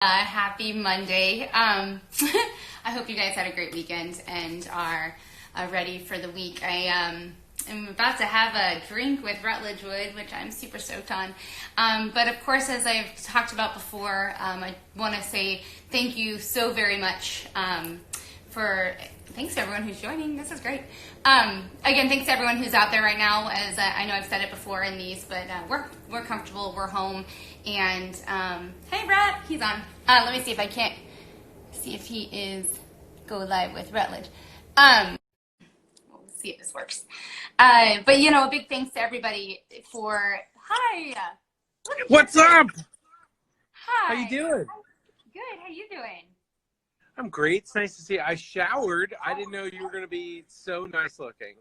Happy Monday. I hope you guys had a great weekend and are ready for the week. I'm about to have a drink with Rutledge Wood, which I'm super stoked on. But of course, as I've talked about before, I want to say thank you so very much thanks to everyone who's joining. This is great. Again, thanks to everyone who's out there right now. As I know I've said it before in these, but we're comfortable. We're home. And hey, Brad, he's on. Let me see if I can't see if he is go live with Rutledge. We'll see if this works. But a big thanks to everybody for hi. What's up? Hi. How you doing? Good. How you doing? I'm great. It's nice to see you. I showered. I didn't know you were going to be so nice looking.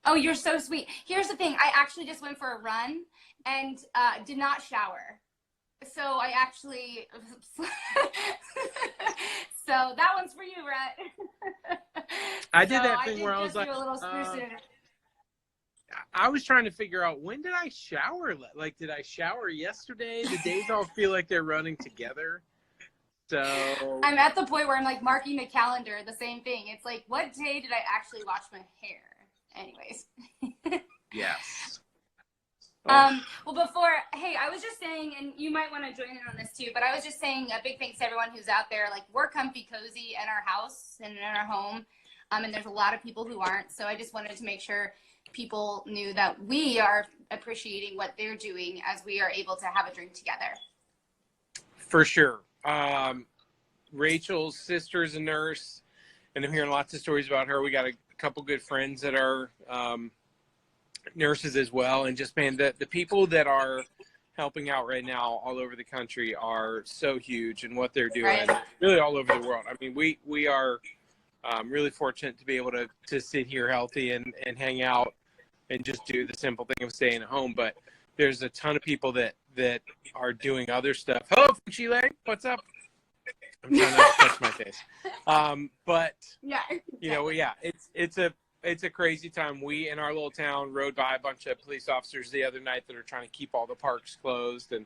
Oh, you're so sweet. Here's the thing. I actually just went for a run and did not shower. So I actually... So that one's for you, Rhett. I did that thing where I was like... I was trying to figure out, when did I shower? Like, did I shower yesterday? The days all feel like they're running together. So... I'm at the point where I'm, like, marking the calendar, the same thing. It's like, what day did I actually wash my hair? Anyways. Yes. Well, hey, I was just saying, and you might want to join in on this too, but I was just saying a big thanks to everyone who's out there. Like, we're comfy cozy in our house and in our home, and there's a lot of people who aren't. So I just wanted to make sure people knew that we are appreciating what they're doing as we are able to have a drink together. For sure. Rachel's sister is a nurse, and I'm hearing lots of stories about her. We got a couple good friends that are nurses as well, and just, man, the people that are helping out right now all over the country are so huge, and what they're doing Right. really all over the world. I mean, we are really fortunate to be able to sit here healthy and hang out and just do the simple thing of staying at home. But there's a ton of people that are doing other stuff. Hello, Chile. What's up? I'm trying not to touch my face. But Yeah. yeah, it's a crazy time. We in our little town rode by a bunch of police officers the other night that are trying to keep all the parks closed, and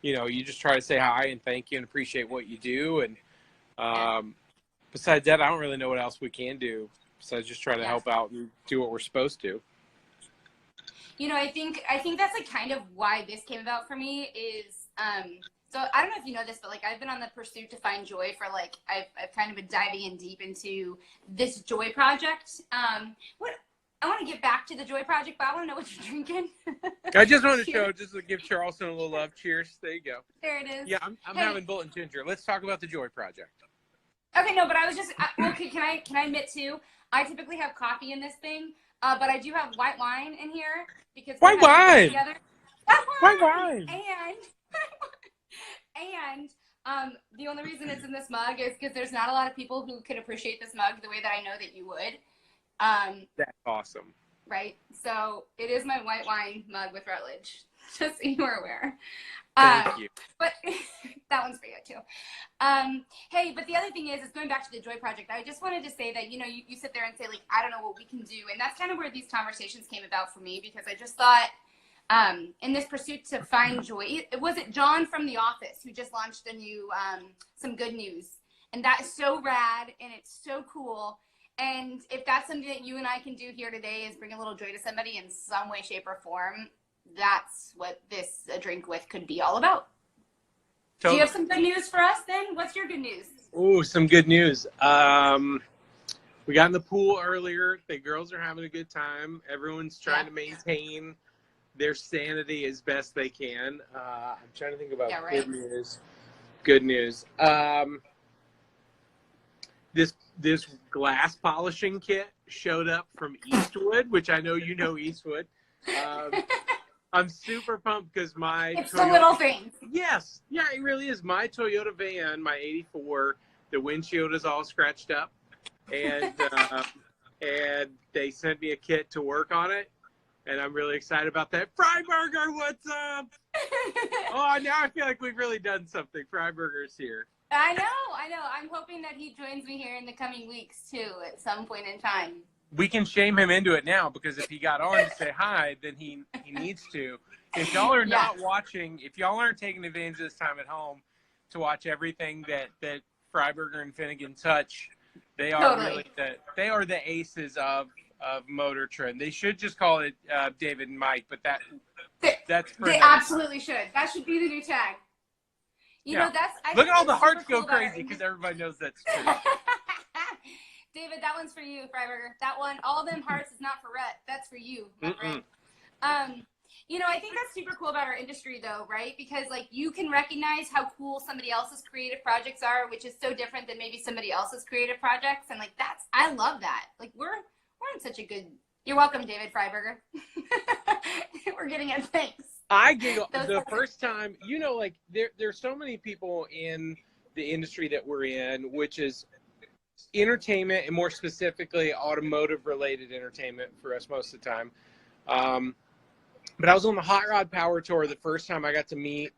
you just try to say hi and thank you and appreciate what you do. And besides that, I don't really know what else we can do besides just try to help out and do what we're supposed to. I think that's like kind of why this came about for me is so I don't know if you know this, but like I've been on the pursuit to find joy for like I've kind of been diving in deep into this joy project. I want to get back to the joy project, but I want to know what you're drinking. I just want to just to give Charleston a little love. Cheers. There you go. There it is. Yeah, I'm having Bolton Ginger. Let's talk about the joy project. Okay, no, but I was just okay. Can I admit too? I typically have coffee in this thing, but I do have white wine in here because white wine. Together. White wine. And the only reason it's in this mug is because there's not a lot of people who could appreciate this mug the way that I know that you would. That's awesome. Right. So it is my white wine mug with Rutledge, just so you are aware. Thank you. But that one's for you too. Hey, but the other thing is going back to the Joy Project. I just wanted to say that, you sit there and say, like, I don't know what we can do. And that's kind of where these conversations came about for me, because I just thought, in this pursuit to find joy, was it John from The Office who just launched a new, some good news? And that is so rad and it's so cool. And if that's something that you and I can do here today is bring a little joy to somebody in some way, shape, or form, that's what this A Drink With could be all about. Totally. Do you have some good news for us then? What's your good news? Oh, some good news. We got in the pool earlier. The girls are having a good time. Everyone's trying to maintain their sanity as best they can. I'm trying to think about good news. Good news. This glass polishing kit showed up from Eastwood, which I know you know Eastwood. I'm super pumped because it's the little things. Yes. Yeah, it really is. My Toyota van, my 84, the windshield is all scratched up. And and they sent me a kit to work on it. And I'm really excited about that. Freiburger, what's up? Oh, now I feel like we've really done something. Freiburger's here. I know. I'm hoping that he joins me here in the coming weeks, too, at some point in time. We can shame him into it now, because if he got on to say hi, then he needs to. If y'all are Yeah. not watching, if y'all aren't taking advantage of this time at home to watch everything that Freiberger and Finnegan touch, they are Totally. really the aces of Motor Trend. They should just call it David and Mike, but that's for They another absolutely should. That should be the new tag. You Yeah. know, that's I Look think at all the what's super hearts cool go about our crazy because everybody knows that's true. David, that one's for you, Freiberger. That one, all them hearts is not for Rhett. That's for you, my friend. You know, I think that's super cool about our industry, though, right? Because like you can recognize how cool somebody else's creative projects are, which is so different than maybe somebody else's creative projects, and like I love that. Like we're in such a good. You're welcome, David Freiberger. We're getting it. Thanks. I giggle the first time. You know, like there's so many people in the industry that we're in, which is entertainment, and more specifically automotive related entertainment for us most of the time. But I was on the Hot Rod Power Tour the first time I got to meet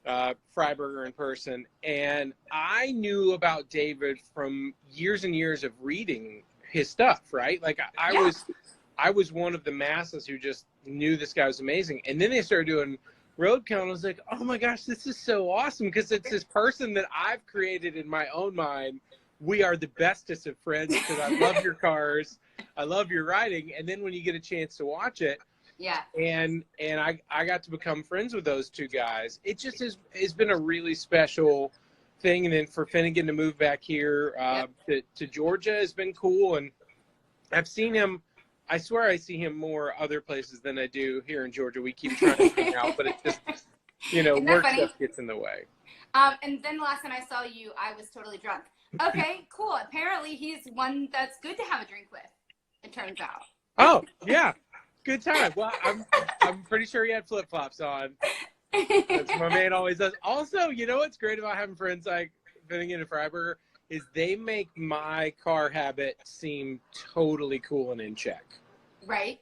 Freiberger in person, and I knew about David from years and years of reading his stuff, right? Like I was one of the masses who just knew this guy was amazing. And then they started doing road count. I was like, oh my gosh, this is so awesome, because it's this person that I've created in my own mind. We are the bestest of friends because I love your cars. I love your riding. And then when you get a chance to watch it, yeah, and I got to become friends with those two guys. It just has been a really special thing. And then for Finnegan to move back here to Georgia has been cool. And I've seen him. I swear I see him more other places than I do here in Georgia. We keep trying to hang out, but it just, work stuff gets in the way. And then the last time I saw you, I was totally drunk. Okay, cool. Apparently he's one that's good to have a drink with, it turns out. Oh, yeah. Good time. Well, I'm pretty sure he had flip-flops on. That's what my man always does. Also, you know what's great about having friends like Finnegan and Freiberger is they make my car habit seem totally cool and in check. Right?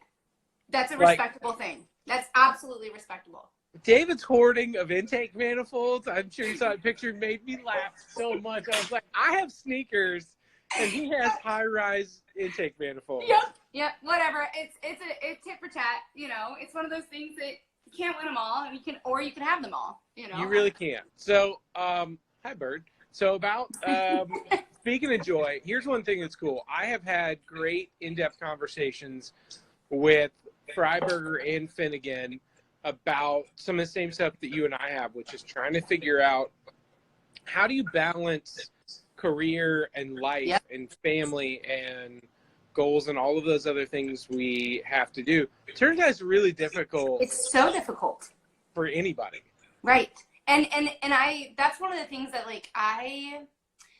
That's a respectable thing. That's absolutely respectable. David's hoarding of intake manifolds, I'm sure you saw a picture, made me laugh so much. I was like, I have sneakers, and he has high-rise intake manifolds. Yep, whatever. It's tit for tat, It's one of those things that you can't win them all, and you can have them all, You really can't. So, hi, Bird. So about speaking of joy, here's one thing that's cool. I have had great in-depth conversations with Freiberger and Finnegan about some of the same stuff that you and I have, which is trying to figure out how do you balance career and life and family and goals and all of those other things we have to do. It turns out it's really difficult. It's so difficult for anybody. Right. And that's one of the things that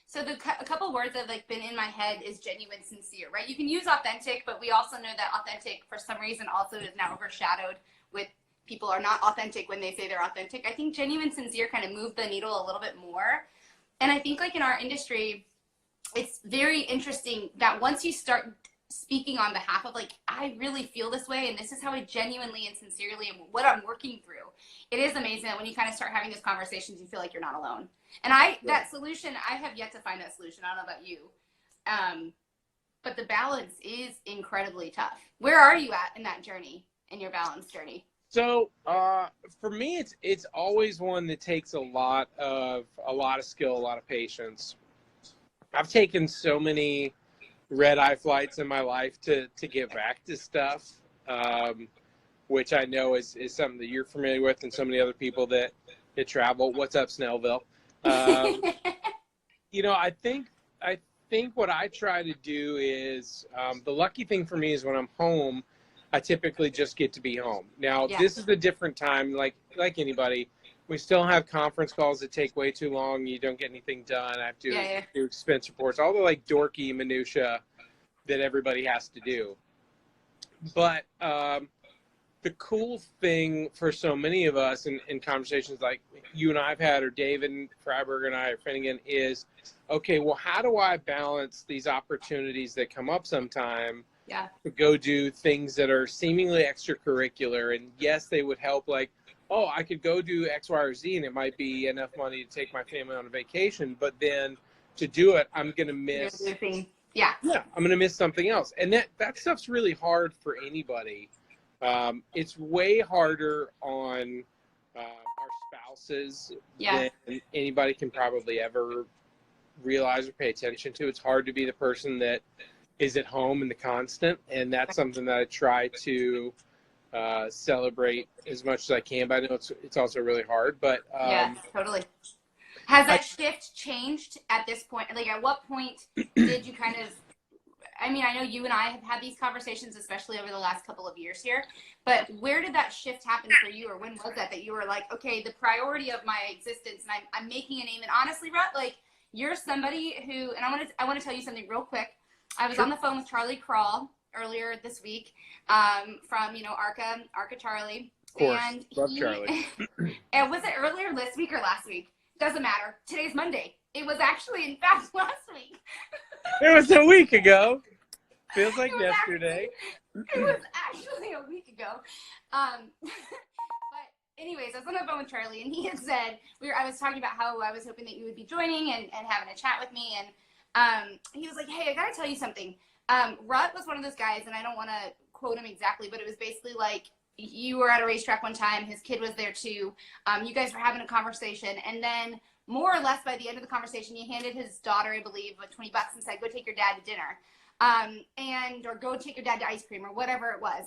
so a couple words that have been in my head is genuine, sincere, right? You can use authentic, but we also know that authentic for some reason also is now overshadowed with people are not authentic when they say they're authentic. I think genuine, sincere kind of move the needle a little bit more. And I think in our industry, it's very interesting that once you start speaking on behalf of I really feel this way and this is how I genuinely and sincerely am what I'm working through. It is amazing that when you kind of start having those conversations, you feel like you're not alone. And that solution, I have yet to find that solution. I don't know about you. But the balance is incredibly tough. Where are you at in that journey, in your balance journey? So for me, it's always one that takes a lot of skill, a lot of patience. I've taken so many red-eye flights in my life to get back to stuff, which I know is something that you're familiar with and so many other people that travel. What's up, Snellville? I think what I try to do is the lucky thing for me is when I'm home, I typically just get to be home. Now, This is a different time, like anybody. We still have conference calls that take way too long. You don't get anything done. I have to do expense reports, all the dorky minutia that everybody has to do. But the cool thing for so many of us in conversations like you and I have had, or David and Freiberger and I, or Finnegan, is, okay, well, how do I balance these opportunities that come up sometime to go do things that are seemingly extracurricular? And yes, they would help, I could go do X, Y, or Z, and it might be enough money to take my family on a vacation. But then to do it, I'm going to miss. I'm going to miss something else. And that stuff's really hard for anybody. It's way harder on our spouses Yeah. than anybody can probably ever realize or pay attention to. It's hard to be the person that is at home in the constant, and that's something that I try to celebrate as much as I can. But I know it's also really hard. But Yeah, totally. Has that shift changed at this point? Like, at what point did you kind of, I mean, I know you and I have had these conversations, especially over the last couple of years here, but where did that shift happen for you, or when was that you were like, okay, the priority of my existence, and I'm making a name? And honestly, Rut, like, you're somebody who, and I want to tell you something real quick. I was on the phone with Charlie Crawl earlier this week, from, you know, Arca Charlie. of course, And love Charlie. and was it earlier this week or last week? Doesn't matter. Today's Monday. It was actually, in fact, last week. It was a week ago. Feels like yesterday. It was actually a week ago. But anyways, I was on the phone with Charlie, and he had said, I was talking about how I was hoping that you would be joining and having a chat with me. And he was like, hey, I got to tell you something. Rut was one of those guys, and I don't want to quote him exactly, but it was basically like, you were at a racetrack one time, his kid was there too. You guys were having a conversation, and then more or less by the end of the conversation, you handed his daughter, I believe, $20 and said, go take your dad to dinner. Or go take your dad to ice cream, or whatever it was.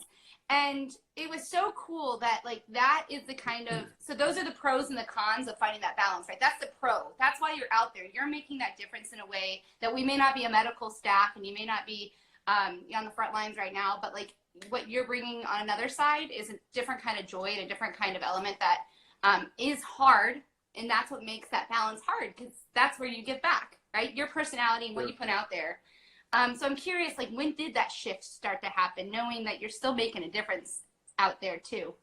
And it was so cool that, like, that is the kind of, so those are the pros and the cons of finding that balance, right? That's the pro. That's why you're out there. You're making that difference in a way that we may not be a medical staff, and you may not be on the front lines right now, but like, what you're bringing on another side is a different kind of joy and a different kind of element that is hard, and that's what makes that balance hard, because that's where you give back, right? Your personality and what you put out there. So I'm curious, like, when did that shift start to happen, knowing that you're still making a difference out there too?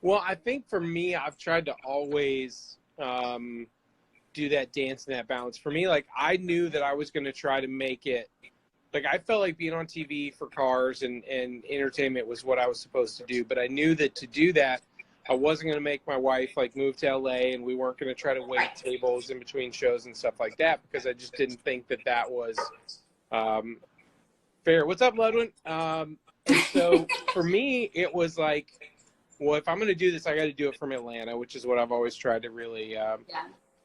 Well, I think for me, I've tried to always do that dance and that balance. For me, like, I knew that I was going to try to make it. Like, I felt like being on TV for cars and entertainment was what I was supposed to do. But I knew that to do that, I wasn't going to make my wife, like, move to LA, and we weren't going to try to wait tables in between shows and stuff like that, because I just didn't think that that was fair. What's up, Ludwin? And so for me, it was like, well, if I'm going to do this, I got to do it from Atlanta, which is what I've always tried to really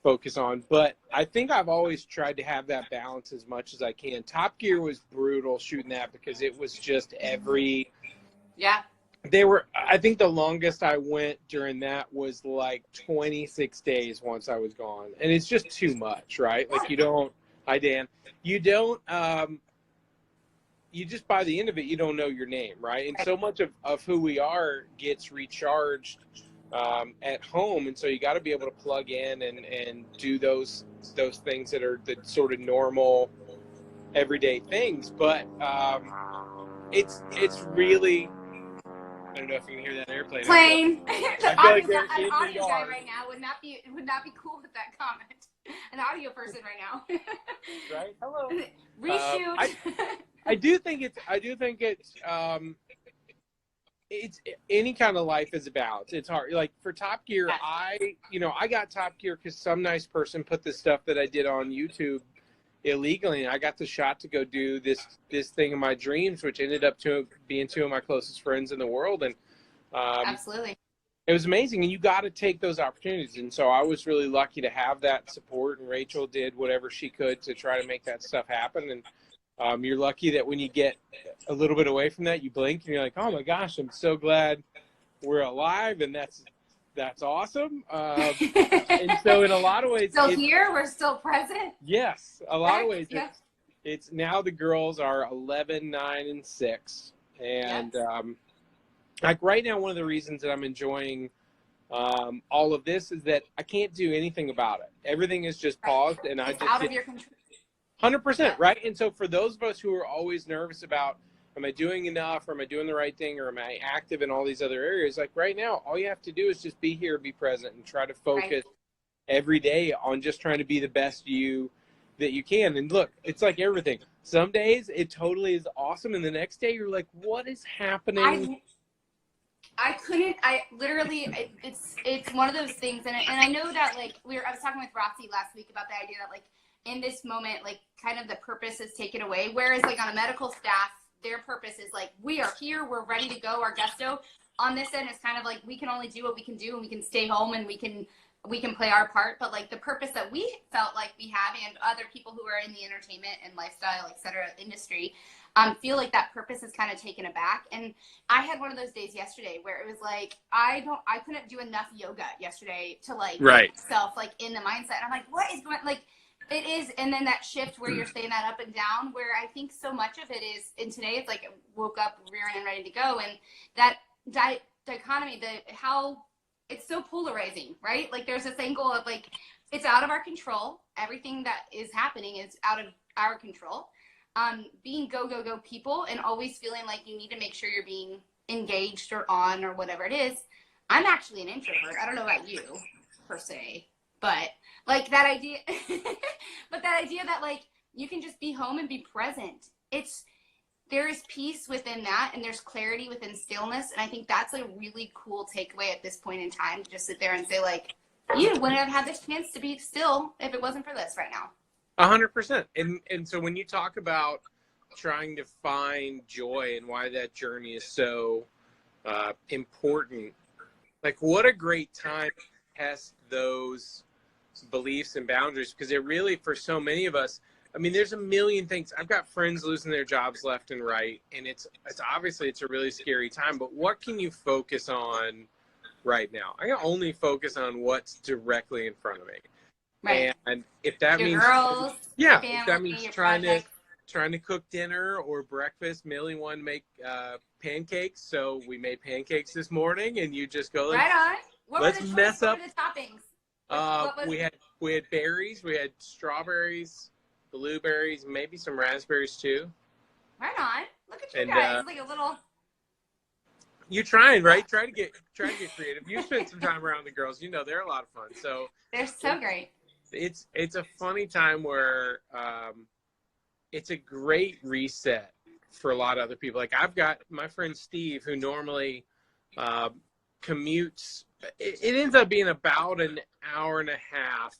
focus on. But I think I've always tried to have that balance as much as I can. Top Gear was brutal shooting that, because it was just I think the longest I went during that was like 26 days once I was gone. And it's just too much, right? Like, you don't, hi Dan, you don't, you just, by the end of it, you don't know your name, right? And so much of who we are gets recharged at home, and so you got to be able to plug in and do those things that are the sort of normal everyday things. But it's really, I don't know if you can hear that airplane. Plane. I feel like they're an in the audio guy yard right now would not be cool with that comment. An audio person right now. Right? Hello. Reshoot. I do think it's any kind of life is a balance. It's hard. Like, for Top Gear, I got Top Gear because some nice person put the stuff that I did on YouTube illegally, and I got the shot to go do this thing of my dreams, which ended up being two of my closest friends in the world. And Absolutely. it was amazing. And you got to take those opportunities. And so I was really lucky to have that support, and Rachel did whatever she could to try to make that stuff happen. And you're lucky that when you get a little bit away from that, you blink and you're like, oh my gosh, I'm so glad we're alive. And that's awesome. And so in a lot of ways, still here, we're still present. Yes. A lot of ways, Yep. it's now the girls are 11, 9, and 6. And like right now, one of the reasons that I'm enjoying all of this is that I can't do anything about it. Everything is just paused, and I just out of your control. 100%, right? And so for those of us who are always nervous about, am I doing enough, or am I doing the right thing, or am I active in all these other areas? Like right now, all you have to do is just be here, be present, and try to focus every day on just trying to be the best you that you can. And look, it's like everything. Some days it totally is awesome, and the next day you're like, what is happening? It's one of those things, and I know that, like, I was talking with Roxy last week about the idea that, like, in this moment, like, kind of the purpose is taken away, whereas, like, on a medical staff, their purpose is like, we are here, we're ready to go. Our gusto on this end is kind of like, we can only do what we can do, and we can stay home, and we can play our part. But like the purpose that we felt like we have, and other people who are in the entertainment and lifestyle, et cetera, industry, feel like that purpose is kind of taken aback. And I had one of those days yesterday where it was like, I couldn't do enough yoga yesterday to like get myself like in the mindset. And I'm like, what is going, like, it is. And then that shift where you're saying that up and down, where I think so much of it is, and today it's like, woke up rearing and ready to go. And that dichotomy, how it's so polarizing, right? Like there's this angle of like, it's out of our control. Everything that is happening is out of our control. Being go people, and always feeling like you need to make sure you're being engaged or on or whatever it is. I'm actually an introvert. I don't know about you per se, but like that idea, but that idea that like you can just be home and be present. There is peace within that, and there's clarity within stillness. And I think that's a really cool takeaway at this point in time, to just sit there and say like, you wouldn't have had this chance to be still if it wasn't for this right now. 100%. And so when you talk about trying to find joy and why that journey is so important, like what a great time to test those beliefs and boundaries, because it really, for so many of us, I mean, there's a million things. I've got friends losing their jobs left and right, and it's obviously it's a really scary time, but what can you focus on right now? I can only focus on what's directly in front of me. Right. And if that means, girls, yeah, family, if that means trying to cook dinner or breakfast, Millie wanted to make pancakes, so we made pancakes this morning, and you just go, right on. What let's were the mess up. What were the toppings? We had berries, we had strawberries, blueberries, maybe some raspberries too. Right on. Look at you guys, like a little. You're trying, right? Try to get creative. You spent some time around the girls. You know they're a lot of fun. So they're so great. It's a funny time where it's a great reset for a lot of other people. Like I've got my friend Steve, who normally commutes. It ends up being about an hour and a half,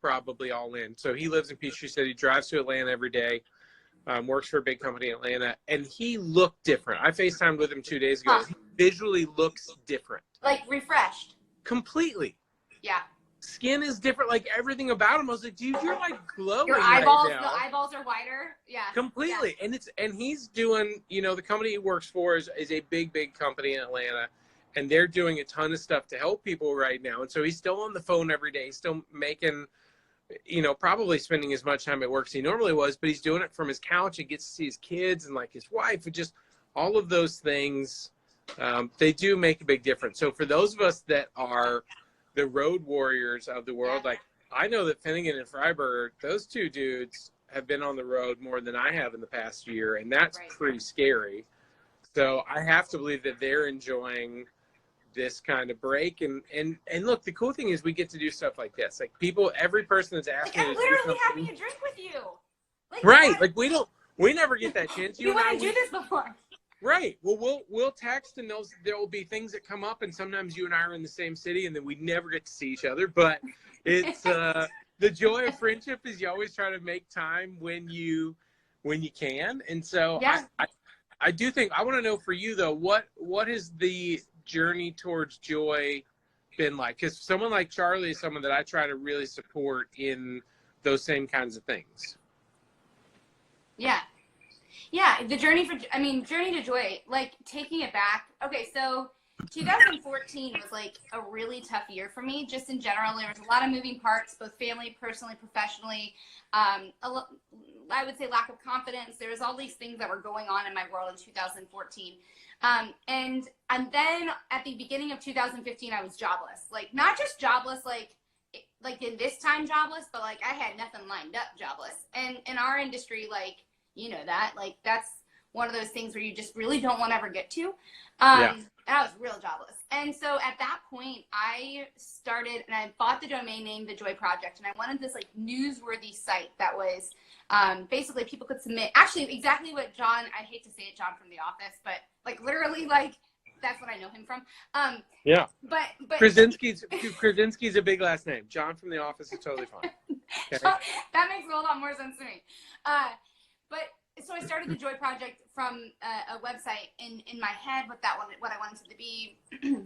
probably all in. So he lives in Peachtree City, drives to Atlanta every day, works for a big company in Atlanta, and he looked different. I FaceTimed with him 2 days ago. He visually looks different. Like refreshed. Completely. Yeah. Skin is different, like everything about him. I was like, dude, you're like glowing. Your eyeballs, right now. the eyeballs are wider. Yeah. Completely. Yeah. And he's doing, the company he works for is a big company in Atlanta, and they're doing a ton of stuff to help people right now. And so he's still on the phone every day. He's still making, probably spending as much time at work as he normally was, but he's doing it from his couch and gets to see his kids and like his wife, and just all of those things. They do make a big difference. So for those of us that are the road warriors of the world, like I know that Finnegan and Freiberg, those two dudes have been on the road more than I have in the past year, and that's pretty scary. So I have to believe that they're enjoying this kind of break. And look, the cool thing is we get to do stuff like this. Like every person that's asking I'm literally having a drink with you. Like we never get that chance. You want to do this before. Right. Well, we'll text, and there will be things that come up, and sometimes you and I are in the same city, and then we never get to see each other. But it's the joy of friendship is you always try to make time when you can. And so I do think I want to know for you though, what has the journey towards joy been like? Because someone like Charlie is someone that I try to really support in those same kinds of things. Yeah, the journey to joy, like taking it back. Okay, so 2014 was like a really tough year for me, just in general. There was a lot of moving parts, both family, personally, professionally. I would say lack of confidence. There was all these things that were going on in my world in 2014. And then at the beginning of 2015, I was jobless. Like not just jobless, like in this time jobless, but like I had nothing lined up jobless. And in our industry, like, that, like, that's one of those things where you just really don't want to ever get to. And I was real jobless. And so at that point, I started, and I bought the domain name, The Joy Project, and I wanted this, like, newsworthy site that was basically people could submit, actually, exactly what John, I hate to say it, John from The Office, but, like, literally, like, that's what I know him from. But Krasinski's a big last name. John from The Office is totally fine. Okay. That makes a whole lot more sense to me. But so I started the Joy Project from a website in my head with that one, what I wanted it to be.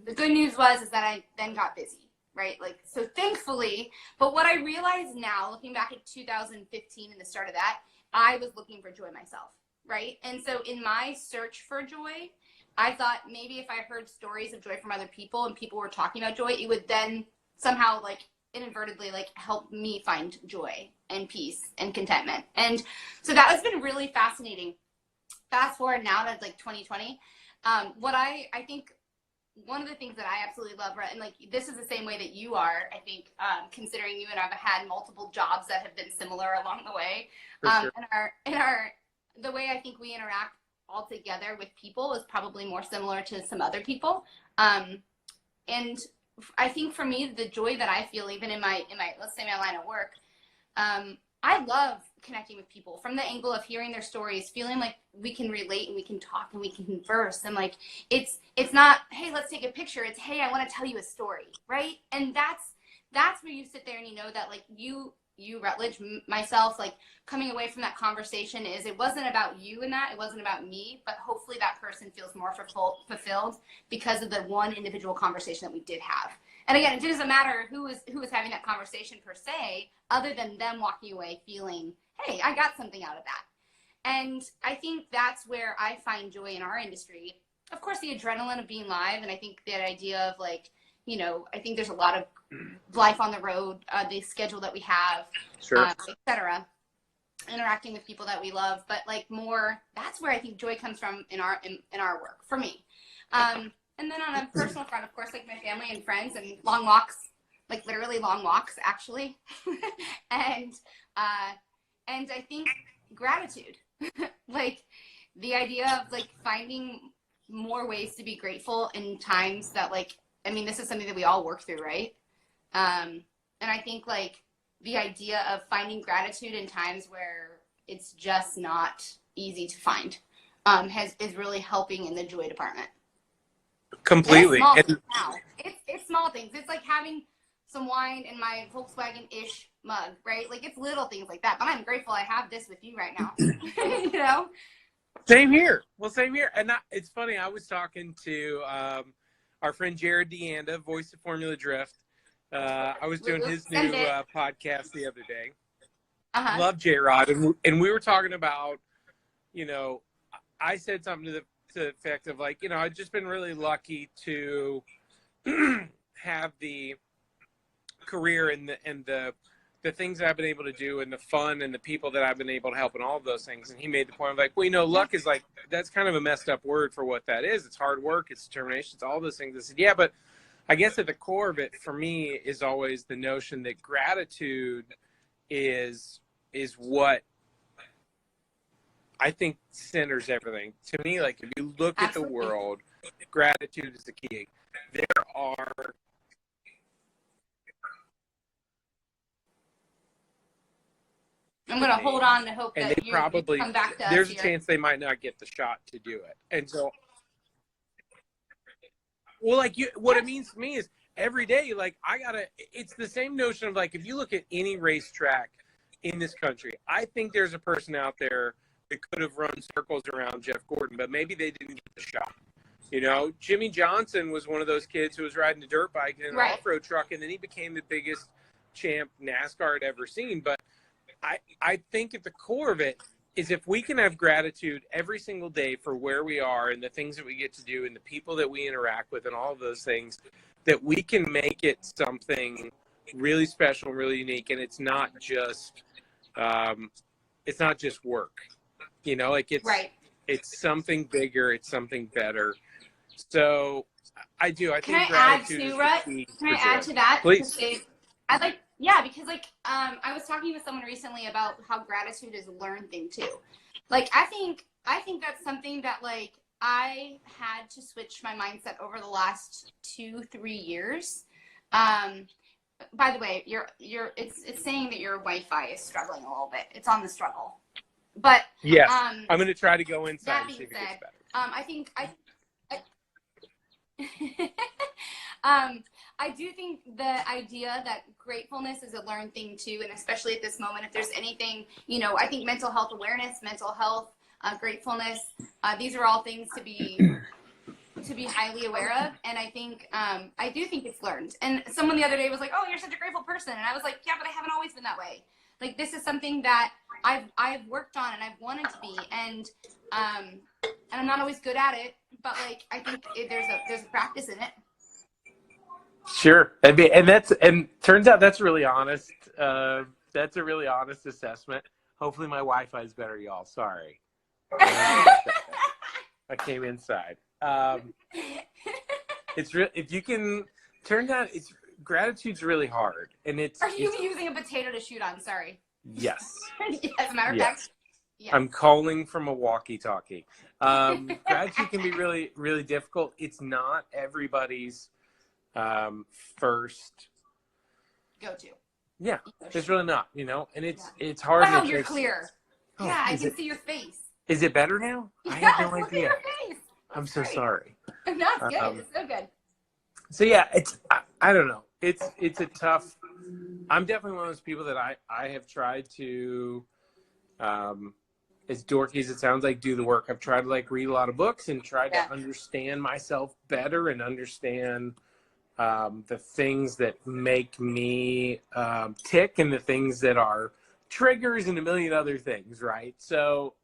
The good news is that I then got busy, right? Like, so thankfully, but what I realize now, looking back at 2015 and the start of that, I was looking for joy myself, right? And so in my search for joy, I thought maybe if I heard stories of joy from other people and people were talking about joy, it would then somehow like inadvertently like help me find joy and peace and contentment. And so that has been really fascinating. Fast forward now to like 2020. What I think one of the things that I absolutely love, and like this is the same way that you are, I think, considering you and I've had multiple jobs that have been similar along the way. Sure. The way I think we interact all together with people is probably more similar to some other people. And I think for me, the joy that I feel even in my let's say my line of work, I love connecting with people from the angle of hearing their stories, feeling like we can relate and we can talk and we can converse. And like, it's not, hey, let's take a picture. It's, hey, I want to tell you a story. Right. And that's where you sit there and you know that like you Rutledge, myself, like coming away from that conversation is it wasn't about you and that, it wasn't about me, but hopefully that person feels more fulfilled because of the one individual conversation that we did have. And again, it doesn't matter who was having that conversation per se, other than them walking away feeling, hey, I got something out of that. And I think that's where I find joy in our industry. Of course, the adrenaline of being live, and I think that idea of like, you know, I think there's a lot of life on the road, the schedule that we have, Sure. Et cetera, interacting with people that we love, but like more, that's where I think joy comes from in our work for me. And then on a personal front, of course, like my family and friends and long walks, like literally long walks, actually. and I think gratitude, like the idea of like finding more ways to be grateful in times that like, I mean, this is something that we all work through, right? And I think like the idea of finding gratitude in times where it's just not easy to find is really helping in the joy department. Completely. It's small things. It's like having some wine in my Volkswagen-ish mug, right? Like it's little things like that. But I'm grateful I have this with you right now. You know? Same here. Well, same here. And it's funny. I was talking to our friend Jared Deanda, voice of Formula Drift. I was doing his new podcast the other day. Love J-Rod. And we were talking about, you know, I said something to the effect of like, you know, I've just been really lucky to have the career and the things that I've been able to do and the fun and the people that I've been able to help and all of those things. And he made the point of like, well, you know, luck is like, that's kind of a messed up word for what that is. It's hard work. It's determination. It's all those things. I said, yeah, but I guess at the core of it for me is always the notion that gratitude is what I think centers everything. To me, like if you look at the world, gratitude is the key. There are I'm going to hold on to hope that you come back to us. There's a chance they might not get the shot to do it. And so, well, like what it means to me is every day, like it's the same notion of like, if you look at any racetrack in this country, I think there's a person out there that could have run circles around Jeff Gordon, but maybe they didn't get the shot. You know, Jimmy Johnson was one of those kids who was riding a dirt bike in an off-road truck, and then he became the biggest champ NASCAR had ever seen. But I think at the core of it is if we can have gratitude every single day for where we are and the things that we get to do and the people that we interact with and all of those things, that we can make it something really special, really unique. And it's not just work, you know, like it's something bigger. It's something better. So I think gratitude is the key. Can I add to that? Please. Because I was talking with someone recently about how gratitude is a learned thing too. Like I think that's something that like I had to switch my mindset over the last 2-3 years. By the way, it's saying that your Wi-Fi is struggling a little bit. It's on the struggle. But yes, I'm going to try to go inside and see if it gets better. I do think the idea that gratefulness is a learned thing too, and especially at this moment, if there's anything, you know, I think mental health awareness, mental health gratefulness. These are all things to be highly aware of. And I think, I do think it's learned. And someone the other day was like, oh, you're such a grateful person. And I was like, yeah, but I haven't always been that way. Like, this is something that I've worked on and I've wanted to be. And I'm not always good at it, but like, I think there's a practice in it. Sure. And turns out that's really honest. That's a really honest assessment. Hopefully my Wi-Fi is better, y'all. Sorry. I came inside. It's real. If you can, turns out gratitude's really hard, and Are you using a potato to shoot on? Sorry. Yes. Yes, as a matter of fact. Yes. I'm calling from a walkie-talkie. Gratitude can be really, really difficult. It's not everybody's first go-to. Yeah, it's really not, and it's hard. Wow, you're clear. Oh, yeah, I can see your face. Is it better now? Yes, I have no look idea. at your face. I'm so sorry. No, it's good. It's so good. So yeah, I don't know. It's a tough. I'm definitely one of those people that I have tried to, as dorky as it sounds like, do the work. I've tried to like read a lot of books and try to understand myself better and understand the things that make me tick and the things that are triggers and a million other things, right? So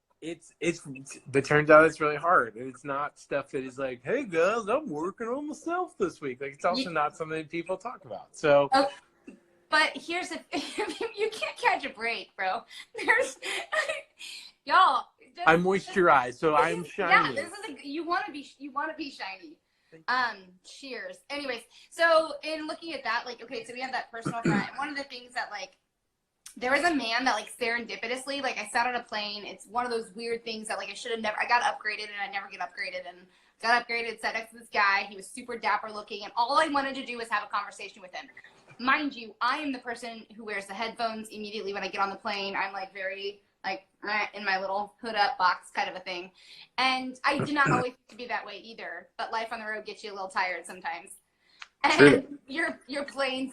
but turns out it's really hard, and it's not stuff that is like, hey guys, I'm working on myself this week. Like, it's also not something that people talk about. So but here's you can't catch a break, bro. There's y'all, I'm moisturized, so I'm shiny. Yeah, this is you want to be shiny. Cheers. Anyways, so in looking at that, like, okay, so we have that personal front, and one of the things that, like, there was a man that, like, serendipitously, like, I sat on a plane. It's one of those weird things that, like, I got upgraded and I never get upgraded, and got upgraded, sat next to this guy. He was super dapper looking, and all I wanted to do was have a conversation with him. Mind you, I am the person who wears the headphones immediately when I get on the plane. I'm, like, very, like, in my little hood up box kind of a thing. And I did not always to be that way either, but life on the road gets you a little tired sometimes. And your plane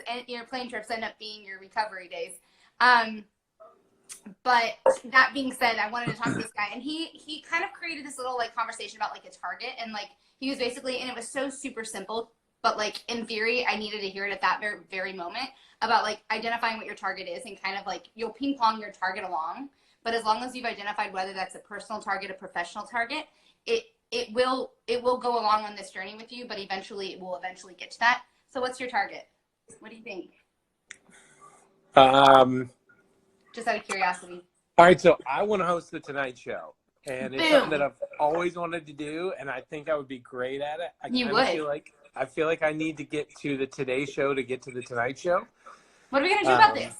trips end up being your recovery days. But that being said, I wanted to talk to this guy, and he kind of created this little, like, conversation about, like, a target, and, like, he was basically, and it was so super simple, but, like, in theory, I needed to hear it at that very, very moment about, like, identifying what your target is, and kind of, like, you'll ping pong your target along, but as long as you've identified whether that's a personal target, a professional target, it will go along on this journey with you, but eventually it will get to that. So what's your target? What do you think? Just out of curiosity. All right, so I want to host the Tonight Show, and it's something that I've always wanted to do, and I think I would be great at it. I feel like I need to get to the Today Show to get to the Tonight Show. What are we gonna do about this?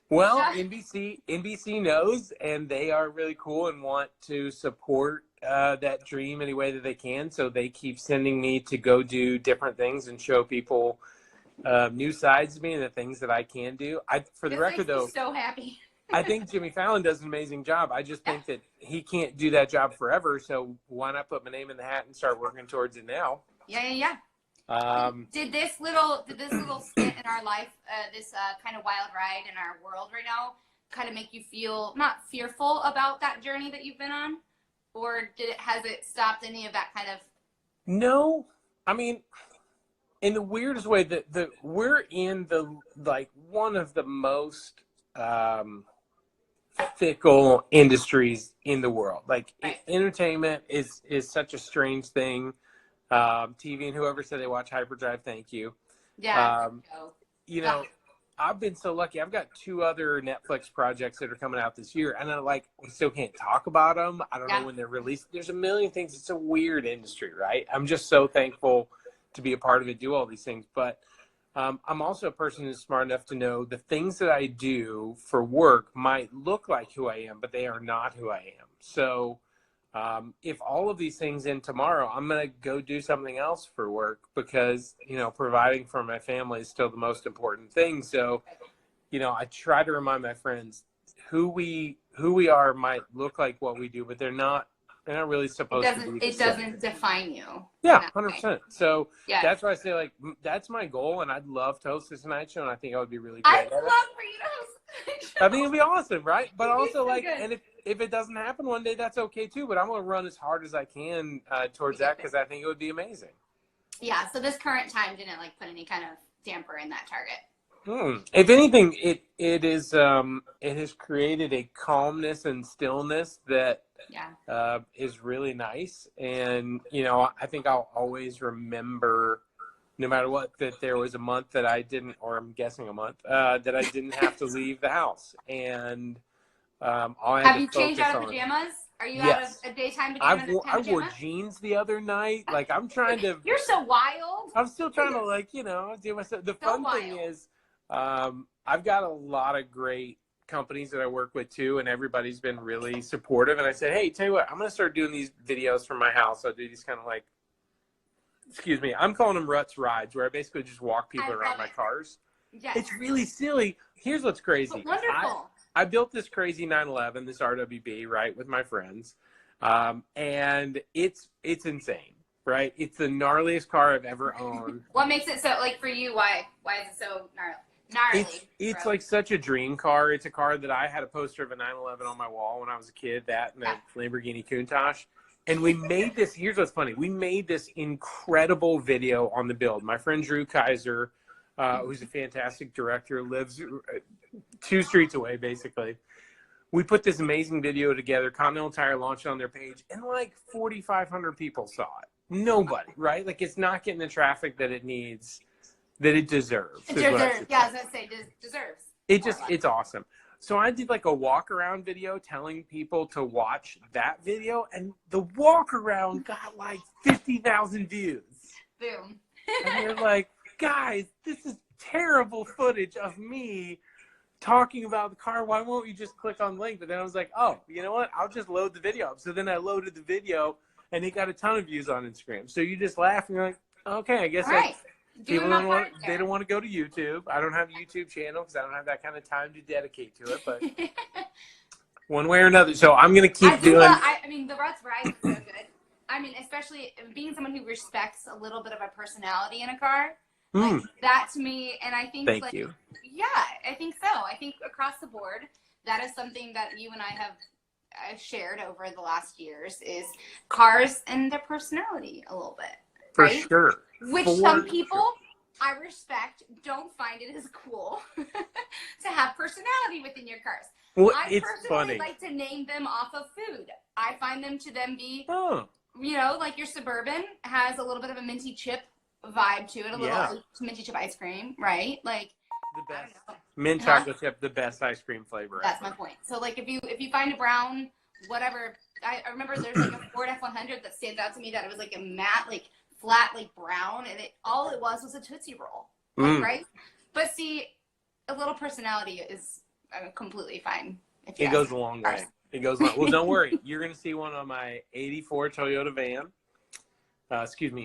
Well, NBC knows, and they are really cool and want to support that dream any way that they can. So they keep sending me to go do different things and show people new sides of me and the things that I can do. For the record, though, so happy. I think Jimmy Fallon does an amazing job. I just think that he can't do that job forever. So why not put my name in the hat and start working towards it now? Yeah. Did this little stint in our life, this kind of wild ride in our world right now, kind of make you feel not fearful about that journey that you've been on, or has it stopped any of that kind of? No, I mean, in the weirdest way, that we're in the, like, one of the most fickle industries in the world. Like, entertainment is such a strange thing. TV, and whoever said they watch Hyperdrive, thank you. Yeah. I've been so lucky. I've got 2 other Netflix projects that are coming out this year, and we still can't talk about them. I don't know when they're released. There's a million things. It's a weird industry, right? I'm just so thankful to be a part of it, do all these things. But I'm also a person who's smart enough to know the things that I do for work might look like who I am, but they are not who I am. So if all of these things end tomorrow, I'm going to go do something else for work because, providing for my family is still the most important thing. So, I try to remind my friends who we are might look like what we do, but they're not really supposed to be. It doesn't define you. Yeah, 100%. So that's why I say, like, that's my goal, and I'd love to host this Tonight Show, and I think I would be really great I'd love for you to host. I think it'd be awesome, right? But also, so like, good. and if it doesn't happen one day, that's okay too. But I'm gonna run as hard as I can towards that because I think it would be amazing. Yeah. So this current time didn't like put any kind of damper in that target. If anything, it has created a calmness and stillness that is really nice. And I think I'll always remember, no matter what, that there was a month that I didn't, or I'm guessing a month that I didn't have to leave the house. And all I had Have to you changed focus out of on. pajamas? Are you Yes. out of a daytime I pajama? wore jeans the other night. Like I'm trying to. You're so wild. I'm still trying to do myself. The fun thing is, I've got a lot of great companies that I work with too, and everybody's been really supportive. And I said, hey, tell you what, I'm going to start doing these videos from my house. I'll do these kind of like, I'm calling them Ruts rides, where I basically just walk people around my cars. Yes. It's really silly. Here's what's crazy. But wonderful. I built this crazy 911, this RWB, right, with my friends. And it's insane, right? It's the gnarliest car I've ever owned. What makes it so, like, for you, why is it so gnarly? It's like such a dream car. It's a car that I had a poster of a 911 on my wall when I was a kid, that and a Lamborghini Countach. And we made this, here's what's funny. We made this incredible video on the build. My friend Drew Kaiser, who's a fantastic director, lives 2 streets away, basically. We put this amazing video together. Continental Tire launched it on their page, and like 4,500 people saw it. Nobody, right? Like, it's not getting the traffic that it needs, that it deserves. It deserves. Yeah, I was going to say, deserves. It's awesome. So I did like a walk around video telling people to watch that video, and the walk around got like 50,000 views. Boom. And you're like, guys, this is terrible footage of me talking about the car. Why won't you just click on the link? But then I was like, oh, you know what? I'll just load the video up. So then I loaded the video, and it got a ton of views on Instagram. So you just laugh, and you're like, okay, I guess people don't want to go to YouTube. I don't have a YouTube channel because I don't have that kind of time to dedicate to it. But one way or another. So I'm going to keep doing. I mean, the Ruts ride is so good. I mean, especially being someone who respects a little bit of a personality in a car. Like, that to me, and I think Thank you. Yeah, I think so. I think across the board, that is something that you and I have shared over the last years, is cars and their personality a little bit. For right? sure. Which some people I respect don't find it as cool to have personality within your cars. Well, I it's personally funny. like to name them off of food. I find them to then be, like your Suburban has a little bit of a minty chip vibe to it, a little minty chip ice cream, right? Like the best mint chocolate chip, the best ice cream flavor. That's my point. So like if you find a brown, whatever, I remember there's like a Ford F100 that stands out to me, that it was like a matte, like flat, like brown, and all it was a Tootsie Roll, right? But see, a little personality is completely fine. It goes a long way. It goes long. Well, don't worry. You're going to see one on my 84 Toyota van.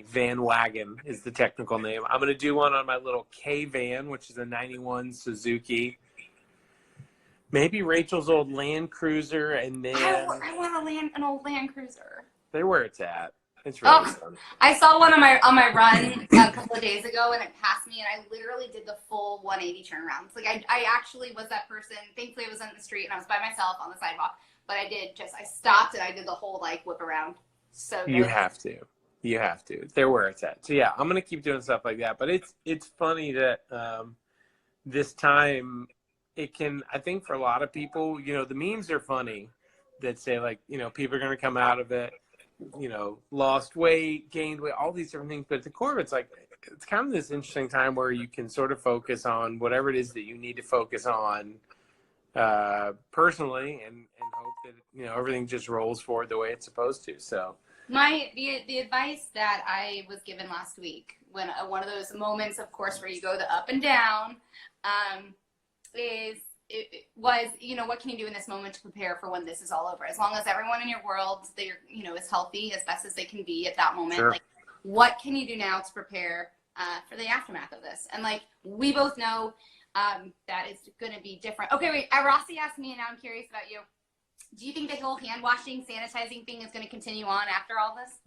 Van wagon is the technical name. I'm going to do one on my little K van, which is a 91 Suzuki. Maybe Rachel's old Land Cruiser, and then I want an old Land Cruiser. They're where it's at. It's really fun. I saw one on my run a couple of days ago, and it passed me, and I literally did the full 180 turnarounds. Like I actually was that person. Thankfully, I was on the street and I was by myself on the sidewalk. But I stopped and I did the whole like whip around. So good. You have to. They're where it's at. So yeah, I'm gonna keep doing stuff like that. But it's funny that this time it can. I think for a lot of people, the memes are funny that say like, people are gonna come out of it, lost weight, gained weight, all these different things. But at the core of it's like, it's kind of this interesting time where you can sort of focus on whatever it is that you need to focus on personally, and hope that everything just rolls forward the way it's supposed to. So the advice that I was given last week, when one of those moments, of course, where you go the up and down, was what can you do in this moment to prepare for when this is all over? As long as everyone in your world, is healthy as best as they can be at that moment. Sure. Like, what can you do now to prepare for the aftermath of this? And like we both know, that is going to be different. Okay, wait. Rossi asked me, and now I'm curious about you. Do you think the whole hand washing, sanitizing thing is going to continue on after all this?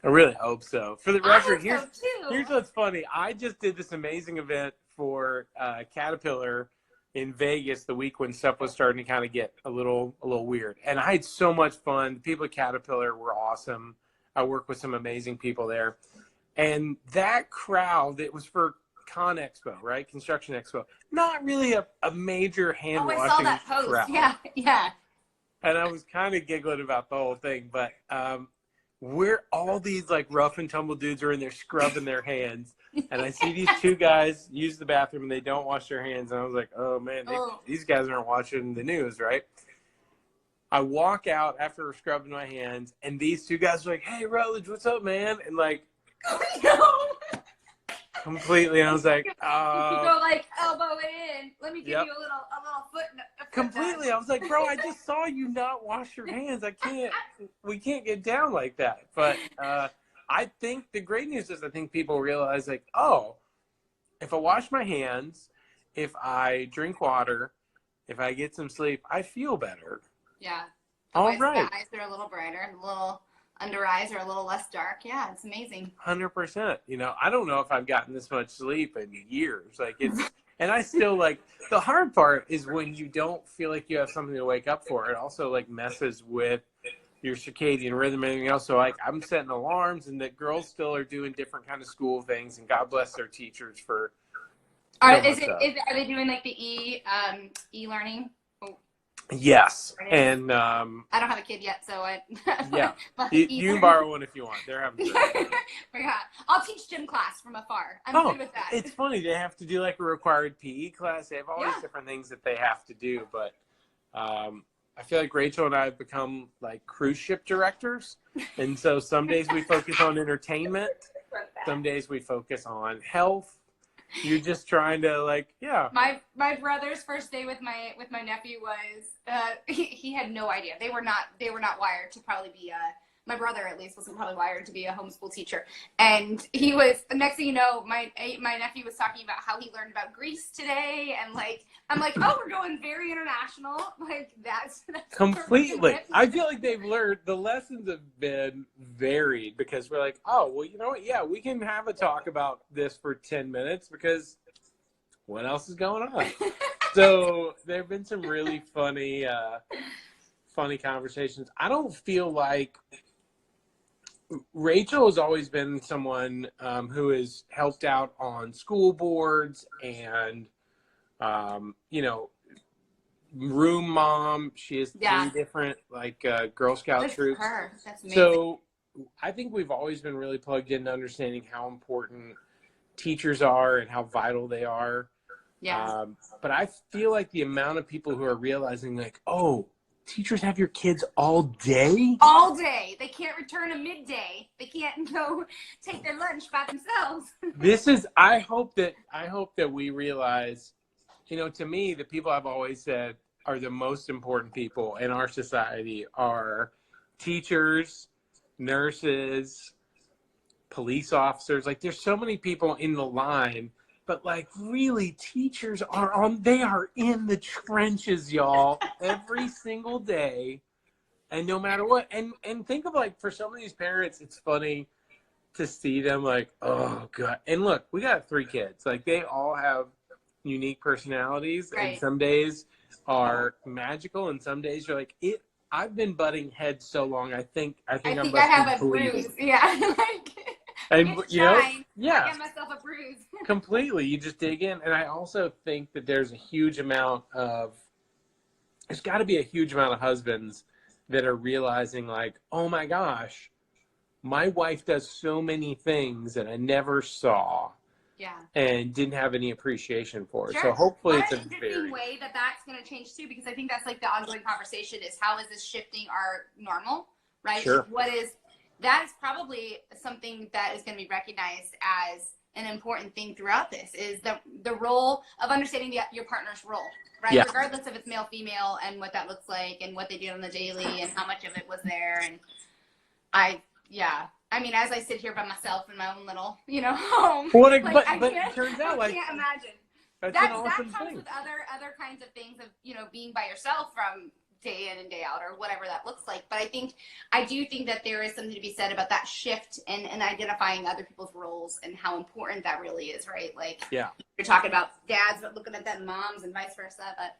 I really hope so. For the record, I hope so too. Here's what's funny. I just did this amazing event for Caterpillar in Vegas the week when stuff was starting to kind of get a little weird. And I had so much fun. The people at Caterpillar were awesome. I worked with some amazing people there. And that crowd, it was for Con Expo, right? Construction Expo. Not really a major hand washing crowd. I saw that post. Yeah, yeah. And I was kind of giggling about the whole thing, but we're all these like rough and tumble dudes are in there scrubbing their hands. And I see these two guys use the bathroom and they don't wash their hands. And I was like, oh man, these guys aren't watching the news, right? I walk out after scrubbing my hands and these two guys are like, hey, Rutledge, what's up, man? And like, oh, no. Completely. And I was like, you go like elbow in. Let me give you a little foot. Completely. I was like, bro, I just saw you not wash your hands. We can't get down like that. But I think the great news is I think people realize like, oh, if I wash my hands, if I drink water, if I get some sleep, I feel better. Yeah. All right. The eyes are a little brighter and a little under eyes are a little less dark. Yeah, it's amazing. 100%. You know, I don't know if I've gotten this much sleep in years. Like and I still like, the hard part is when you don't feel like you have something to wake up for. It also like messes with your circadian rhythm and everything else. So like I'm setting alarms and the girls still are doing different kind of school things and God bless their teachers for. Are they doing like the e-learning? Yes. And I don't have a kid yet, so yeah. You can borrow one if you want. They're having yeah. I'll teach gym class from afar. I'm good with that. It's funny. They have to do like a required PE class. They have all these different things that they have to do. But I feel like Rachel and I have become like cruise ship directors. And so some days we focus on entertainment. Some days we focus on health. You're just trying to like, yeah. My brother's first day with my nephew was he had no idea. They were not wired to probably be my brother at least wasn't probably wired to be a homeschool teacher. And he was, next thing you know, my nephew was talking about how he learned about Greece today, and like I'm like, oh, we're going very international. Like that's completely. I feel like they've learned, the lessons have been varied because we're like, oh, well, you know what? Yeah, we can have a talk about this for 10 minutes because what else is going on? So there have been some really funny conversations. I don't feel like Rachel has always been someone who has helped out on school boards and, you know, room mom. She has 3 different like Girl Scout troops. That's amazing. So I think we've always been really plugged into understanding how important teachers are and how vital they are. Yeah. But I feel like the amount of people who are realizing like, oh, teachers have your kids all day? All day. They can't return a midday. They can't go take their lunch by themselves. I hope that we realize, you know, to me, the people I've always said are the most important people in our society are teachers, nurses, police officers. Like there's so many people in the line. But like really teachers they are in the trenches, y'all, every single day. And no matter what, and think of like for some of these parents, it's funny to see them like, oh God. And look, we got 3 kids. Like they all have unique personalities. Right. And some days are magical and some days you're like, I've been butting heads so long, I think I have a bruise. Yeah. And you know, I got myself a bruise. Completely. You just dig in. And I also think that there's got to be a huge amount of husbands that are realizing like, oh my gosh, my wife does so many things that I never saw. Yeah. And didn't have any appreciation for. Sure. So hopefully what it's an interesting way that's going to change too, because I think that's like the ongoing conversation is how is this shifting our normal, right? Sure. That is probably something that is going to be recognized as an important thing throughout this is the role of understanding your partner's role, right? Yeah. Regardless if it's male, female, and what that looks like and what they do on the daily and how much of it was there. And I mean, as I sit here by myself in my own little, you know, home. Well, like, but it turns out like. I can't imagine. That's That an awesome comes thing. with other kinds of things of, you know, being by yourself from day in and day out, or whatever that looks like. But I do think that there is something to be said about that shift and identifying other people's roles and how important that really is, right? Like, Yeah. you're talking about dads, but looking at them moms and vice versa. But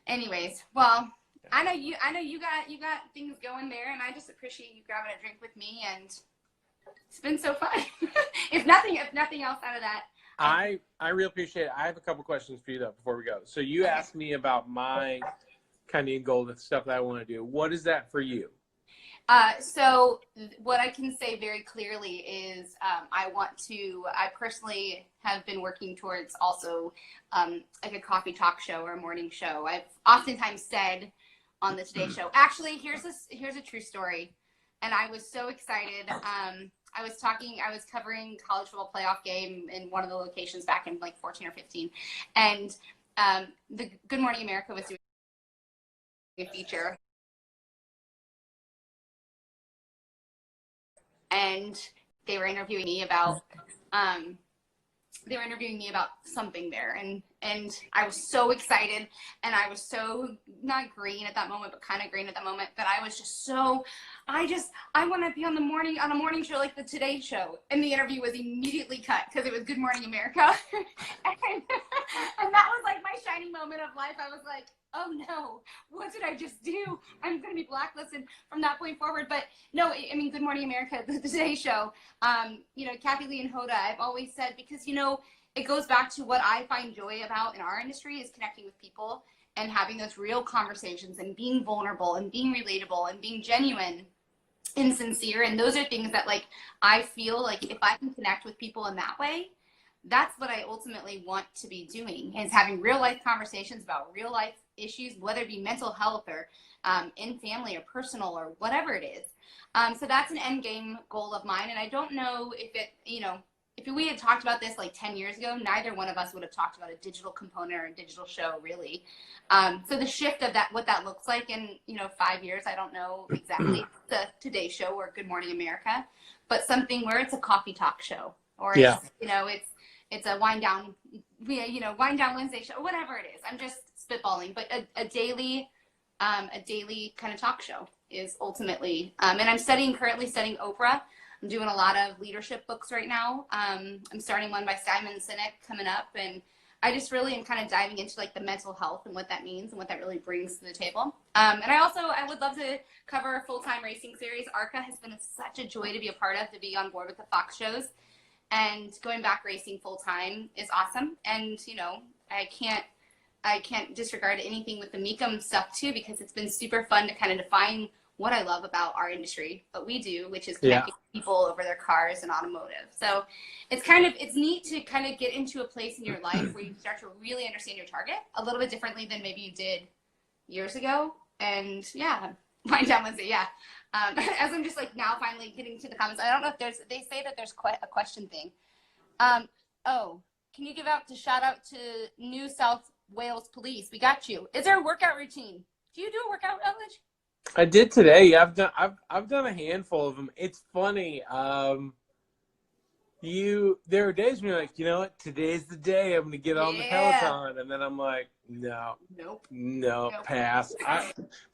anyways, well, I know you got things going there, and I just appreciate you grabbing a drink with me, and it's been so fun. if nothing else out of that. I really appreciate it. I have a couple questions for you though before we go. So you asked me about my kind of goal, the stuff that I want to do. What is that for you? So what I can say very clearly is I personally have been working towards also like a coffee talk show or a morning show. I've oftentimes said on the Today Show, actually, here's a true story. And I was so excited. I was covering college football playoff game in one of the locations back in like 14 or 15. And the Good Morning America was doing a feature. And they were interviewing me about something there, and I was so excited, and I was so not green at that moment, but kind of green at that moment. But I was just so, I want to be on a morning show like the Today Show, and the interview was immediately cut because it was Good Morning America, and that was like my shining moment of life. I was like, oh no, what did I just do? I'm going to be blacklisted from that point forward. But no, I mean, Good Morning America, the Today Show, Kathy Lee and Hoda, I've always said, because, it goes back to what I find joy about in our industry is connecting with people and having those real conversations and being vulnerable and being relatable and being genuine and sincere. And those are things that, like, I feel like if I can connect with people in that way, that's what I ultimately want to be doing, is having real life conversations about real life issues, whether it be mental health or in family or personal or whatever it is. So that's an end game goal of mine. And I don't know if if we had talked about this like 10 years ago, neither one of us would have talked about a digital component or a digital show, really. So the shift of that, what that looks like in, 5 years, I don't know exactly the Today Show or Good Morning America, but something where it's a coffee talk show, or it's a wind down Wednesday show, whatever it is. I'm just spitballing, but a daily kind of talk show is ultimately, and I'm currently studying Oprah. I'm doing a lot of leadership books right now. I'm starting one by Simon Sinek coming up, and I just really am kind of diving into like the mental health and what that means and what that really brings to the table. And I would love to cover a full-time racing series. ARCA has been such a joy to be a part of, to be on board with the Fox shows, and going back racing full-time is awesome. And, I can't disregard anything with the Mecum stuff too, because it's been super fun to kind of define what I love about our industry, what we do, which is connecting people over their cars and automotive. So it's neat to kind of get into a place in your life where you start to really understand your target a little bit differently than maybe you did years ago. And wind down Wednesday, as I'm just like now finally getting to the comments, I don't know if they say that there's a question thing. Can you shout out to New South Wales Police? We got you. Is there a workout routine? Do you do a workout, Rutledge? I did today. I've done a handful of them. It's funny. There are days when you're like, you know what? Today's the day I'm gonna get on the Peloton, and then I'm like, no, pass.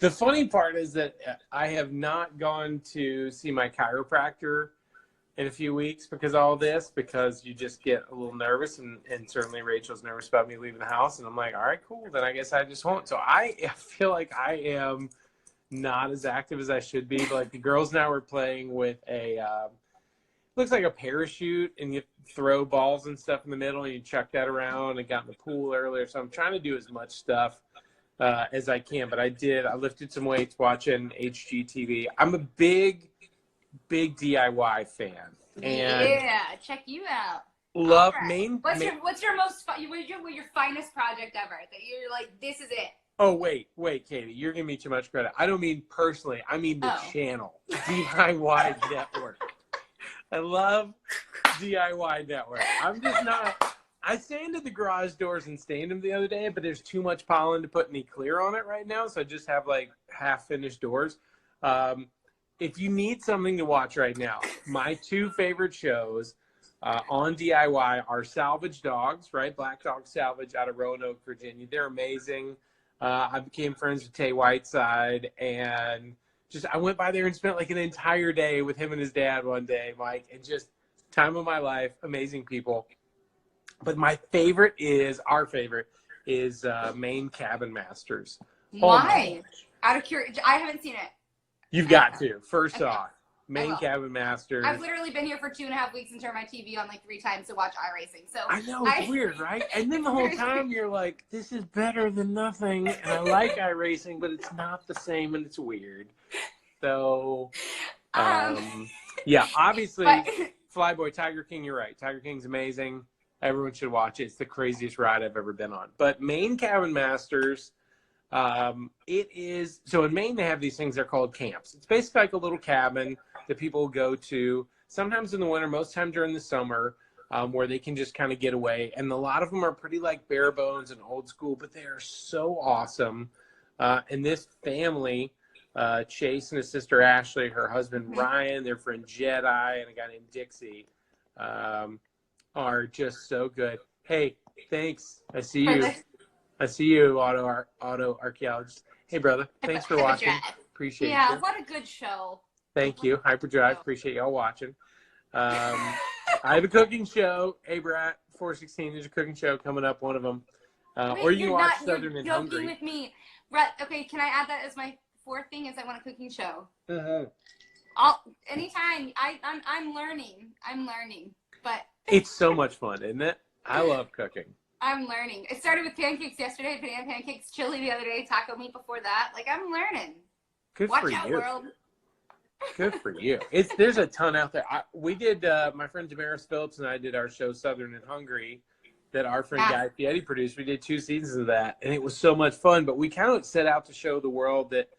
The funny part is that I have not gone to see my chiropractor in a few weeks because you just get a little nervous, and certainly Rachel's nervous about me leaving the house, and I'm like, all right, cool, then I guess I just won't. So I feel like I am not as active as I should be, but like the girls now are playing with a looks like a parachute, and you throw balls and stuff in the middle and you chuck that around, and got in the pool earlier. So I'm trying to do as much stuff as I can, but I lifted some weights watching HGTV. I'm a big DIY fan, and check you out. Love right. What's your finest project ever that you're like, this is it? Oh, wait, Katie, you're giving me too much credit. I don't mean personally. I mean the channel, DIY Network. I love DIY Network. I'm just not. I sanded the garage doors and stained them the other day, but there's too much pollen to put any clear on it right now, so I just have like half-finished doors. If you need something to watch right now, my two favorite shows on DIY are Salvage Dogs, right? Black Dog Salvage out of Roanoke, Virginia. They're amazing. I became friends with Tay Whiteside, and just I went by there and spent like an entire day with him and his dad one day, Mike, and just time of my life, amazing people. But our favorite is Maine Cabin Masters. Why? Out of curiosity, I haven't seen it. You've got to. First Okay. off, Maine Cabin Masters. I've literally been here for 2.5 weeks and turned my TV on like 3 times to watch iRacing. So I know, it's weird, right? And then the whole time you're like, this is better than nothing, and I like iRacing, but it's not the same, and it's weird. So, yeah, obviously, Flyboy, Tiger King, you're right. Tiger King's amazing. Everyone should watch it. It's the craziest ride I've ever been on. But Maine Cabin Masters, it is, so in Maine, they have these things, they're called camps. It's basically like a little cabin that people go to, sometimes in the winter, most time during the summer, where they can just kind of get away. And a lot of them are pretty like bare bones and old school, but they are so awesome. And this family, Chase and his sister Ashley, her husband Ryan, their friend Jedi, and a guy named Dixie, are just so good. Hey, thanks. I see you, auto archaeologist. Hey, brother. Thanks for watching. Appreciate you. Yeah, what a good show. Thank you. Hyperdrive. Appreciate y'all watching. I have a cooking show. Hey, Brat, 416. There's a cooking show coming up, one of them. Or you can watch Southern and Hungry. You're joking with me. Brett, okay, can I add that as my fourth thing? Is I want a cooking show. Anytime. I'm learning. But it's so much fun, isn't it? I love cooking. I'm learning. It started with pancakes yesterday, banana pancakes, chili the other day, taco meat before that. Like, I'm learning. Good Watch for out, you. world. Good for you. There's a ton out there. We did, my friend Damaris Phillips and I did our show Southern and Hungry that our friend Guy Fieri produced. We did 2 seasons of that, and it was so much fun. But we kind of set out to show the world that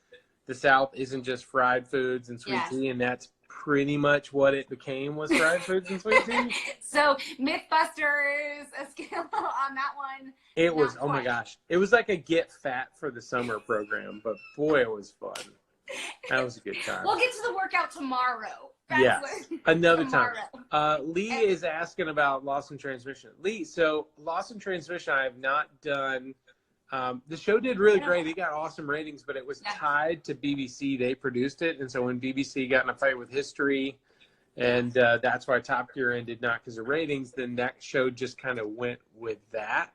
the South isn't just fried foods and sweet tea, and that's pretty much what it became, was fried foods and sweet tea. So Mythbusters, a skill on that one. It was, oh my gosh. It was like a get fat for the summer program, but boy, it was fun. That was a good time. We'll get to the workout tomorrow. Yes, another time. Lee is asking about Lost in Transmission. Lee, so Lost in Transmission I have not done. The show did really great. It got awesome ratings, but it was tied to BBC. They produced it, and so when BBC got in a fight with History, and that's why Top Gear ended not because of ratings, then that show just kind of went with that.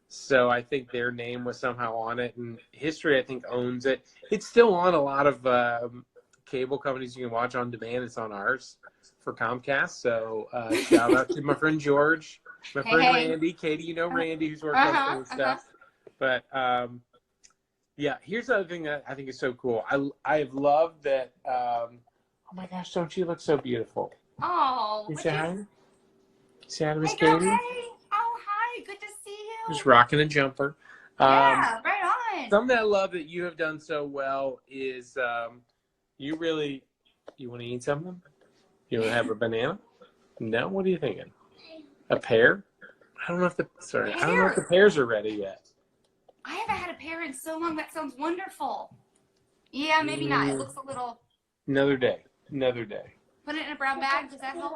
So I think their name was somehow on it, and History, I think, owns it. It's still on a lot of cable companies you can watch on demand. It's on ours for Comcast. So shout out to my friend George, my friend Randy, Katie, you know Randy, who's worked on some of the stuff. But yeah, here's the other thing that I think is so cool. I have loved that. Oh my gosh, don't you look so beautiful? Oh, you say hi? Say hi to Miss Katie. Katie. Oh, hi. Good to see you. Just rocking a jumper. Yeah, right on. Something that I love that you have done so well is you want to eat something? You want to have a banana? No? What are you thinking? A pear? I don't know if the pears are ready yet. I haven't had a pear in so long. That sounds wonderful. Yeah, maybe not. It looks a little. Another day. Put it in a brown bag. Does that help?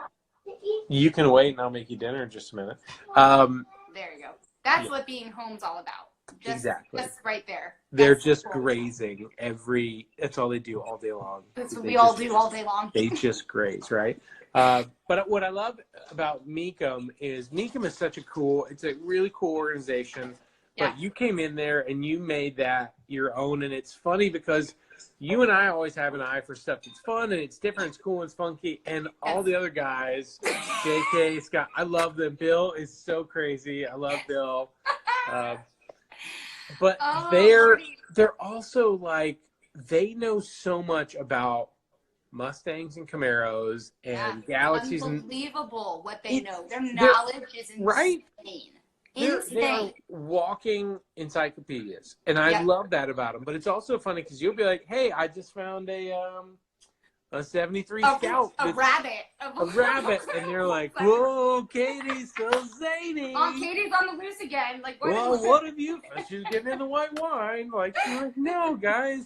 You can wait, and I'll make you dinner in just a minute. There you go. That's what being home's all about. Exactly. Just right there. They're just grazing that's all they do all day long. That's what we all do all day long. They just graze, right? But what I love about Meekum is such a it's a really cool organization. But you came in there and you made that your own. And it's funny because you and I always have an eye for stuff that's fun and it's different, it's cool, it's funky. And all the other guys, JK, Scott, I love them. Bill is so crazy. I love Bill. But they're also like, they know so much about Mustangs and Camaros and Galaxies. Unbelievable what they know. Their knowledge is insane. Right? They're walking encyclopedias, and I love that about them. But it's also funny because you'll be like, "Hey, I just found a 73 Scout, a rabbit, and they're like, "Whoa, Katie's so zany." Oh, Katie's on the loose again. Like, what have you? She's getting in the white wine. Like, you're like, no, guys,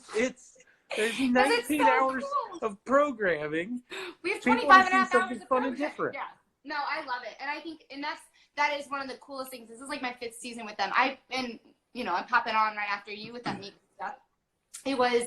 there's 19 hours of programming. We have 25 and a half hours of fun and different. Yeah, no, I love it, and I think, that is one of the coolest things. This is like my 5th season with them. And I'm popping on right after you with that Mika stuff. It was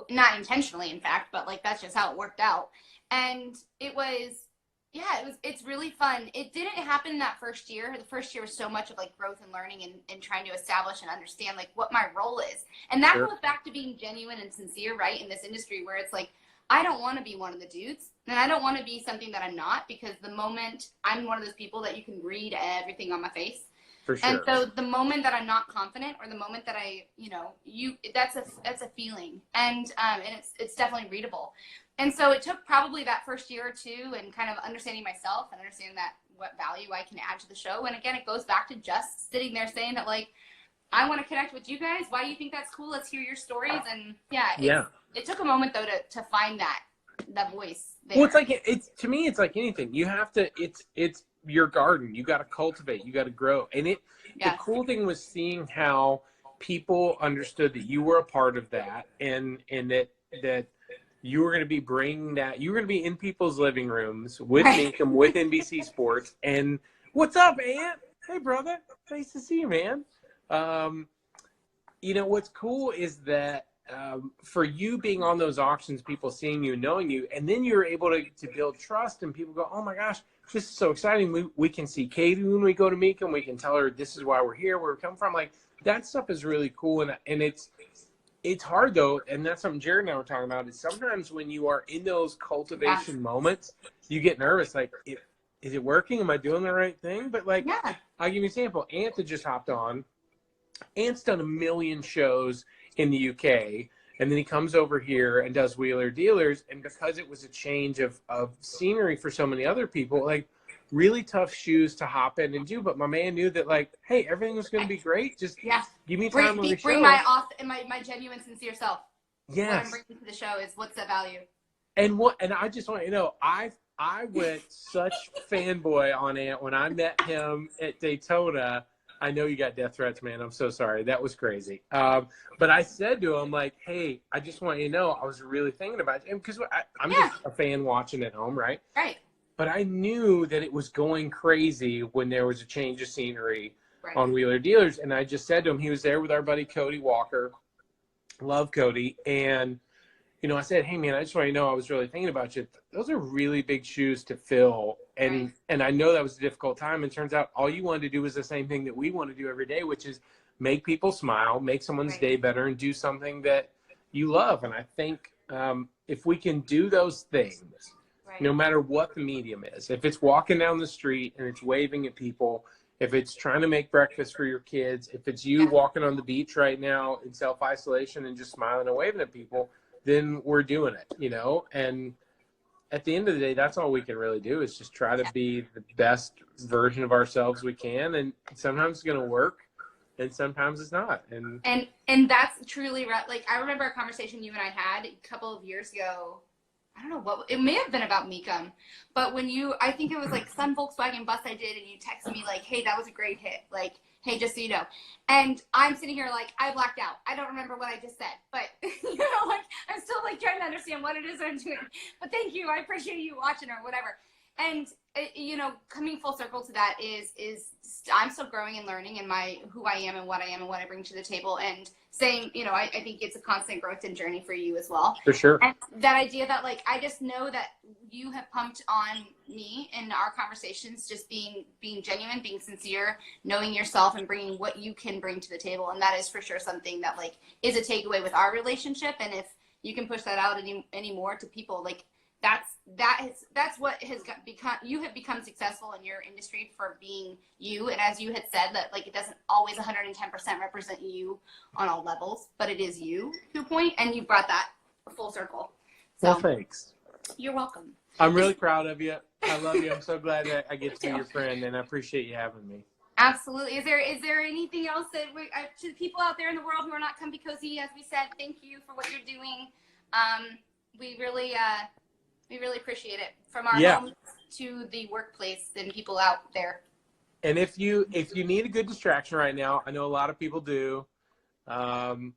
not intentionally, in fact, but like that's just how it worked out. And it's really fun. It didn't happen that first year. The first year was so much of like growth and learning and trying to establish and understand like what my role is. And that goes back to being genuine and sincere, right? In this industry where it's like, I don't want to be one of the dudes, and I don't want to be something that I'm not, because the moment I'm one of those people that you can read everything on my face. For sure. And so the moment that I'm not confident, or the moment that that's a feeling, and it's definitely readable. And so it took probably that first year or two, and kind of understanding myself and understanding that what value I can add to the show. And again, it goes back to just sitting there saying that, like, I want to connect with you guys. Why do you think that's cool? Let's hear your stories. And it took a moment though to find that voice there. Well, to me, it's like anything. You have to, it's your garden. You got to cultivate, you got to grow. And the cool thing was seeing how people understood that you were a part of that, and that you were going to be bringing that, you were going to be in people's living rooms with Meekum, with NBC Sports. And what's up, Ant? Hey, brother. Nice to see you, man. What's cool is that for you being on those auctions, people seeing you, knowing you, and then you're able to build trust, and people go, oh my gosh, this is so exciting. We can see Katie when we go to Meekum. We can tell her this is why we're here, where we come from. Like, that stuff is really cool. And it's hard though. And that's something Jared and I were talking about, is sometimes when you are in those cultivation moments, you get nervous. Like, is it working? Am I doing the right thing? But like, I'll give you an example. Ant that just hopped on. Ant's done 1 million shows in the UK, and then he comes over here and does Wheeler Dealers. And because it was a change of scenery for so many other people, like, really tough shoes to hop in and do. But my man knew that, like, hey, everything was going to be great. Just give me time on the show. Bring my genuine, sincere self. Yes. What I'm bringing to the show is what's the value. And I just want you to know, I went such fanboy on Ant when I met him at Daytona. I know you got death threats, man. I'm so sorry. That was crazy. But I said to him, like, hey, I just want you to know, I was really thinking about you. Because I'm just a fan watching at home, right? Right. But I knew that it was going crazy when there was a change of scenery on Wheeler Dealers. And I just said to him, he was there with our buddy Cody Walker. Love Cody. And, I said, hey, man, I just want you to know I was really thinking about you. Those are really big shoes to fill. And I know that was a difficult time. And turns out all you wanted to do was the same thing that we want to do every day, which is make people smile, make someone's day better, and do something that you love. And I think if we can do those things, no matter what the medium is, if it's walking down the street and it's waving at people, if it's trying to make breakfast for your kids, if it's you walking on the beach right now in self-isolation and just smiling and waving at people, then we're doing it, And at the end of the day, that's all we can really do, is just try to be the best version of ourselves we can. And sometimes it's going to work, and sometimes it's not. And that's truly right. Like, I remember a conversation you and I had a couple of years ago. I don't know what, it may have been about Meekum, but I think it was like some Volkswagen bus I did, and you texted me like, hey, that was a great hit. Like, hey, just so you know. And I'm sitting here like, I blacked out. I don't remember what I just said, but like, I'm still like trying to understand what it is I'm doing. But thank you. I appreciate you watching or whatever. And coming full circle to that is I'm still growing and learning in who I am and what I bring to the table, and saying, I think it's a constant growth and journey for you as well. For sure. And that idea that, like, I just know that you have pumped on me in our conversations, just being genuine, being sincere, knowing yourself, and bringing what you can bring to the table. And that is for sure something that, like, is a takeaway with our relationship. And if you can push that out any more to people, like, that's what has become. You have become successful in your industry for being you, and as you had said, that, like, it doesn't always 110% represent you on all levels, but it is you, to a point, and you brought that full circle. So, well, thanks. You're welcome. I'm really proud of you. I love you. I'm so glad that I get to be your friend, and I appreciate you having me. Absolutely. Is there anything else that to the people out there in the world who are not comfy cozy? As we said, thank you for what you're doing. We really appreciate it, from our homes to the workplace and people out there. And if you need a good distraction right now, I know a lot of people do. Go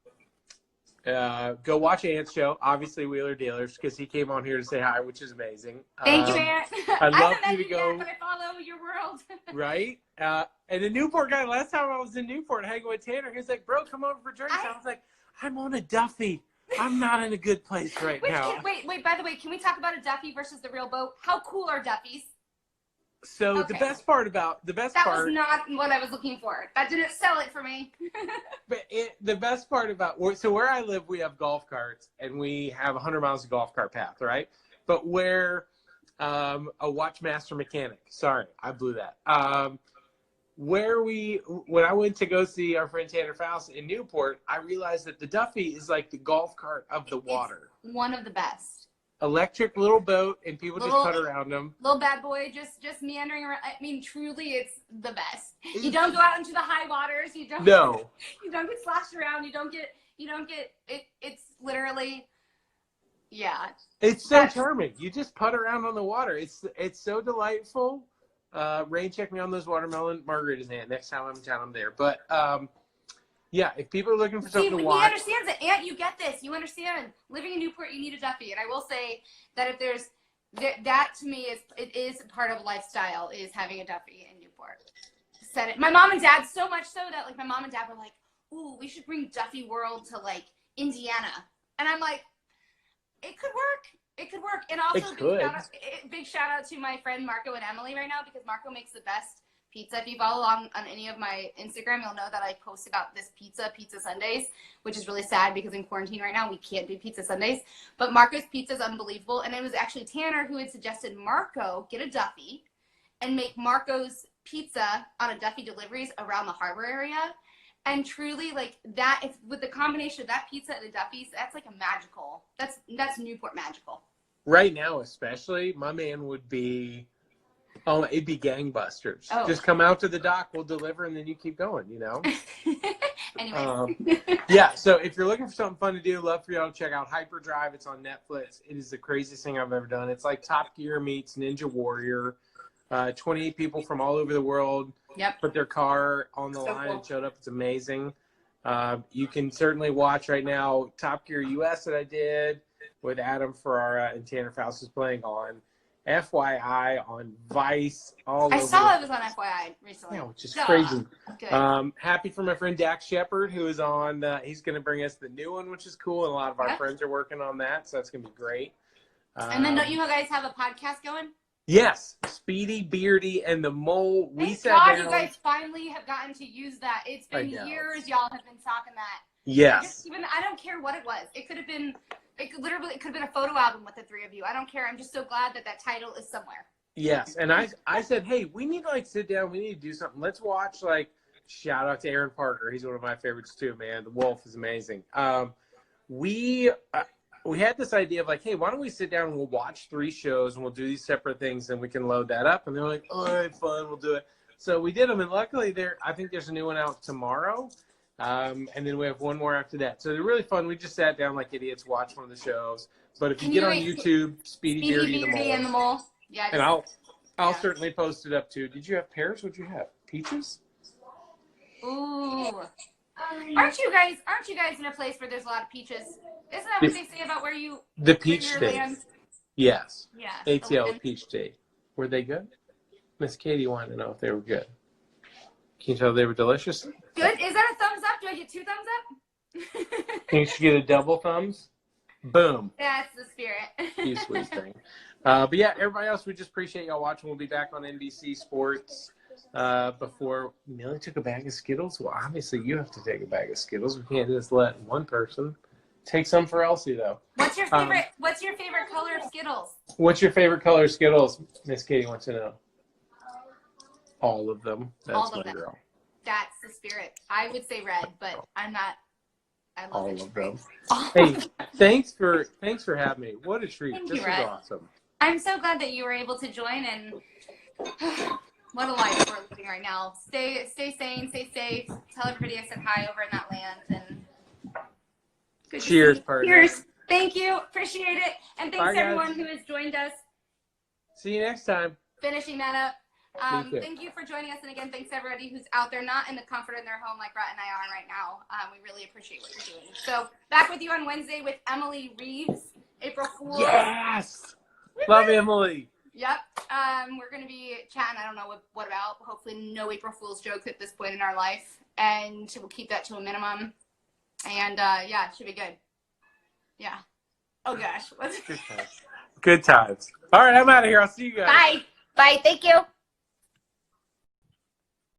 watch Ant's show, obviously Wheeler Dealers, because he came on here to say hi, which is amazing. Thank you, Ant. I'd love I you to go. Yet, but I follow your world. Right? And the Newport guy, last time I was in Newport hanging with Tanner, he was like, bro, come over for drinks. I was like, I'm on a Duffy. I'm not in a good place right now. Wait, by the way, can we talk about a Duffy versus the real boat? How cool are Duffys? So the best part was not what I was looking for. That didn't sell it for me. But the best part about, so where I live, we have golf carts, and we have 100 miles of golf cart path, right? But where a Watchmaster mechanic, sorry, I blew that. When I went to go see our friend Tanner Faust in Newport, I realized that the Duffy is like the golf cart of the water. It's one of the best. Electric little boat, and people just cut around them. Little bad boy, just meandering around. I mean, truly, it's the best. You don't go out into the high waters. You don't get slashed around. You don't get it. It's literally, yeah. It's so charming. You just putt around on the water. It's so delightful. Rain checked me on those watermelon margaritas, Aunt. Next time I'm in town, I'm there. But yeah, if people are looking for something to watch. He understands it. Aunt, you get this. You understand. Living in Newport, you need a Duffy. And I will say that if there's that to me is part of lifestyle is having a Duffy in Newport. Said it. My mom and dad, so much so that like my mom and dad were like, ooh, we should bring Duffy World to like Indiana. And I'm like, it could work. It could work. And also, big shout out to my friend Marco and Emily right now, because Marco makes the best pizza. If you follow along on any of my Instagram, you'll know that I post about this pizza Sundays, which is really sad because in quarantine right now, we can't do pizza Sundays. But Marco's pizza is unbelievable. And it was actually Tanner who had suggested Marco get a Duffy and make Marco's pizza on a Duffy deliveries around the harbor area. And truly, like that, if with the combination of that pizza and the Duffy's, that's like a magical. That's Newport magical. Right now, especially, my man would be, it'd be gangbusters. Oh. Just come out to the dock, we'll deliver, and then you keep going. You know. Anyways. Yeah. So if you're looking for something fun to do, love for y'all to check out Hyperdrive. It's on Netflix. It is the craziest thing I've ever done. It's like Top Gear meets Ninja Warrior. 28 people from all over the world put their car on the line and showed up. It's amazing. You can certainly watch right now Top Gear US that I did with Adam Ferrara and Tanner Faust is playing on. FYI on Vice. I saw it was on FYI recently. Yeah, which is crazy. Happy for my friend Dax Shepard, who is on. He's going to bring us the new one, which is cool, and a lot of our friends are working on that, so that's going to be great. And then don't you guys have a podcast going? Yes, Speedy, Beardy, and the Mole. Thank God you guys finally have gotten to use that. It's been years y'all have been talking that. Yes. I don't care what it was. It could have been a photo album with the three of you. I don't care. I'm just so glad that title is somewhere. Yes, and I said, hey, we need to sit down. We need to do something. Let's watch shout out to Aaron Parker. He's one of my favorites too, man. The Wolf is amazing. We had this idea of hey, why don't we sit down and we'll watch 3 shows and we'll do these separate things and we can load that up. And they're like, all right, fun, we'll do it. So we did them, and luckily I think there's a new one out tomorrow. And then we have one more after that. So they're really fun. We just sat down like idiots, watched one of the shows. But if you get on YouTube, Speedy Beardy and the Mole. Yeah. And I'll certainly post it up too. Did you have pears? What'd you have? Peaches? Ooh. Aren't you guys in a place where there's a lot of peaches? Isn't that what they say about where you the peach tea? Yes. Yeah. ATL peach tea. Were they good? Miss Katie wanted to know if they were good. Can you tell they were delicious? Good. Is that a thumbs up? Do I get 2 thumbs up? You should get a double thumbs. Boom. That's the spirit. You sweet thing. But yeah, everybody else, we just appreciate y'all watching. We'll be back on NBC Sports before Millie took a bag of Skittles. Well, obviously you have to take a bag of Skittles. We can't just let one person take some for Elsie, though. What's your favorite color of Skittles? What's your favorite color of Skittles? Miss Katie wants to know. All of them. That's my girl. That's the spirit. I would say red, but I'm not. I love all of them. Hey, thanks for having me. What a treat. This is awesome. I'm so glad that you were able to join, and what a life we're living right now. Stay sane, stay safe. Tell everybody I said hi over in that land, and good cheers, partner. Cheers. Thank you. Appreciate it. And thanks to everyone who has joined us. See you next time. Finishing that up. Thank you for joining us. And again, thanks to everybody who's out there, not in the comfort in their home like Rhett and I are right now. We really appreciate what you're doing. So back with you on Wednesday with Emily Reeves, April Fool's. Yes. Love Emily. Yep. We're going to be chatting. I don't know what about. Hopefully no April Fool's jokes at this point in our life. And we'll keep that to a minimum. And yeah, it should be good. Yeah. Oh, gosh. Good times. Good times. All right, I'm out of here. I'll see you guys. Bye. Bye. Thank you.